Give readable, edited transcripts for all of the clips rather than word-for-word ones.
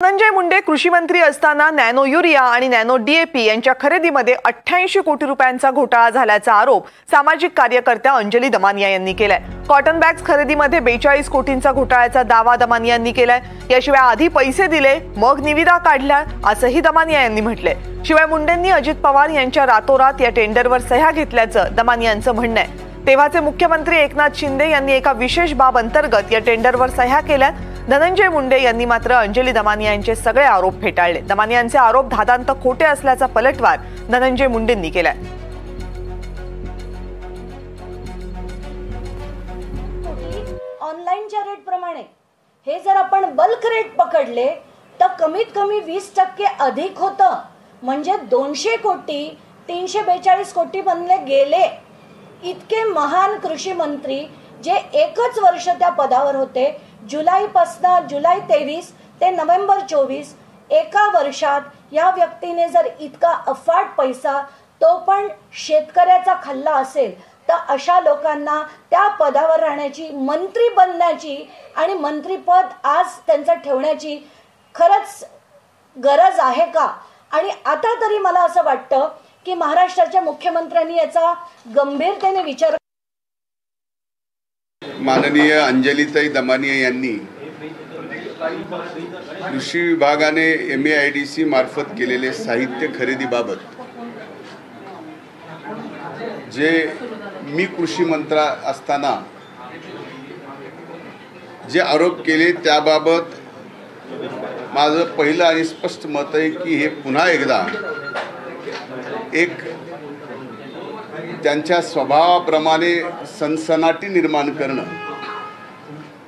धनंजय मुंडे कृषी मंत्री असताना नॅनो युरिया आणि नॅनो डीएपी यांच्या खरेदीमध्ये 88 कोटी रुपयांचा घोटाळा झाल्याचा आरोप सामाजिक कार्यकर्त्या अंजली दमानिया यांनी केलाय। कॉटन बॅग्स खरेदीमध्ये 42 कोटींचा घोटाळ्याचा दावा दमानिया यांनी केलाय। याशिवाय आधी पैसे दिले मग निविदा काढल्या असंही दमानिया यांनी म्हटले। शिवाय मुंडेंनी अजित पवार यांच्या रातोरात या टेंडरवर सह्या घेतल्याचं दमानियांचं म्हणणं आहे। तेव्हाचे मुख्यमंत्री एकनाथ शिंदे यांनी एका विशेष बाब अंतर्गत या टेंडरवर सह्या केल्या। धनंजय मुंडे यांनी मात्र अंजली दमानिया यांचे सगळे आरोप फेटाळले। दमानियांचे आरोप धादांत खोटे असल्याचा पलटवार धनंजय मुंडेंनी केलाय। ऑनलाईनच्या रेट प्रमाणे हे जर आपण बल्क रेट पकडले तर कमीत कमी 20% अधिक होतं, म्हणजे 200 कोटी 342 कोटी बनले गेले। इतके महान कृषी मंत्री जे एकच वर्ष त्या पदावर होते, जुलैपासून जुलै 23 ते नोव्हेंबर 24, एका वर्षात या व्यक्तीने जर इतका अफाट पैसा तो पण शेतकऱ्याचा खाल्ला असेल तर अशा लोकांना त्या पदावर राहण्याची, मंत्री बनण्याची आणि मंत्रीपद आज त्यांचं ठेवण्याची खरंच गरज आहे का? आणि आता तरी मला असं वाटतं की महाराष्ट्राच्या मुख्यमंत्र्यांनी याचा गंभीरतेने विचार। माननीय अंजलीताई दमानिया यांनी कृषी विभागाने MAIDC मार्फत केलेले साहित्य खरेदीबाबत जे मी कृषी मंत्री असताना जे आरोप केले त्याबाबत माझं पहिलं आणि स्पष्ट मत आहे की हे पुन्हा एकदा एक त्यांच्या स्वभावाप्रमाणे सनसनाटी निर्माण करणं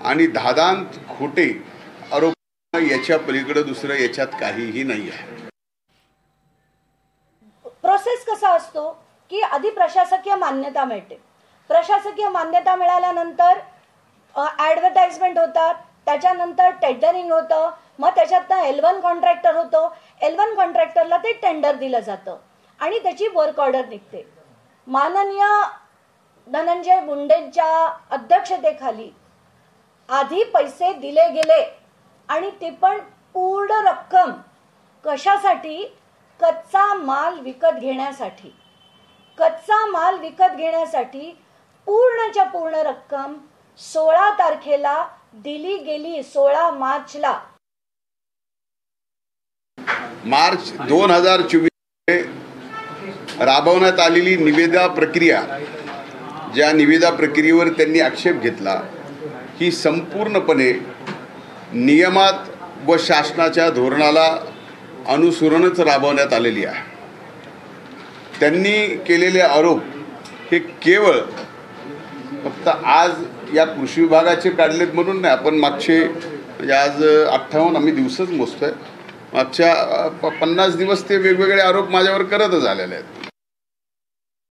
आणि धादांत खोटे आरोप, याच्या पलीकडे दुसरं याच्यात काहीही नाही आहे। प्रोसेस कसा असतो की आधी प्रशासकीय मान्यता मिळते, प्रशासकीय मान्यता मिळाल्यानंतर ॲडव्हर्टाइजमेंट होतात, त्याच्यानंतर टेंडरिंग होतं, मग त्याच्यातनं L1 कॉन्ट्रॅक्टर होतो, L1 कॉन्ट्रॅक्टरला ते टेंडर दिलं जातं आणि त्याची वर्क ऑर्डर निघते। माननीय धनंजय मुंडेंच्या अध्यक्षतेखाली आधी पैसे दिले गेले आणि ते पण पूर्ण रक्कम कशासाठी? कच्चा माल विकत घेण्यासाठी। कच्चा माल विकत घेण्यासाठी पूर्णच्या पूर्ण रक्कम 16 तारखेला दिली गेली, 16 मार्चला। मार्च 2024 राबवण्यात आलेली निविदा प्रक्रिया, ज्या निविदा प्रक्रियेवर त्यांनी आक्षेप घेतला, ही संपूर्णपणे नियमात व शासनाच्या धोरणाला अनुसरूनच राबवण्यात आलेली आहे। त्यांनी केलेले आरोप हे केवळ फक्त आज या कृषी विभागाचे काढलेत म्हणून नाही, आपण मागचे आज 58 आम्ही दिवसच मोजतोय, मागच्या 50 दिवस ते वेगवेगळे आरोप माझ्यावर करतच आलेले आहेत।